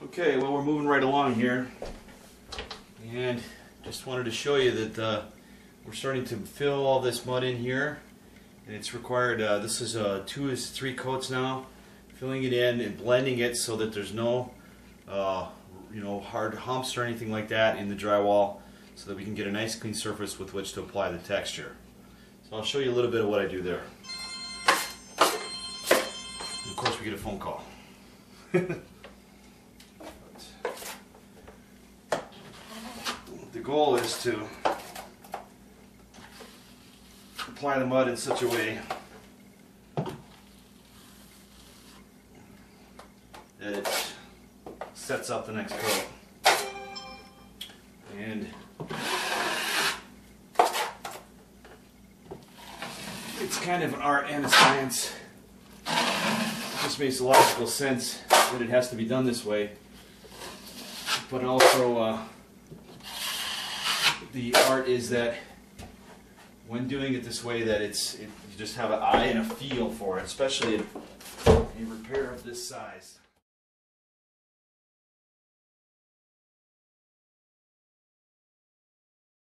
Okay, well, we're moving right along here, and just wanted to show you that we're starting to fill all this mud in here, and it's required, this is 2 to 3 coats now, filling it in and blending it so that there's no hard humps or anything like that in the drywall, so that we can get a nice clean surface with which to apply the texture. So I'll show you a little bit of what I do there. And of course we get a phone call. The goal is to apply the mud in such a way that it sets up the next coat. And it's kind of an art and a science. It just makes logical sense that it has to be done this way, but also the art is that when doing it this way, that you just have an eye and a feel for it, especially in a repair of this size.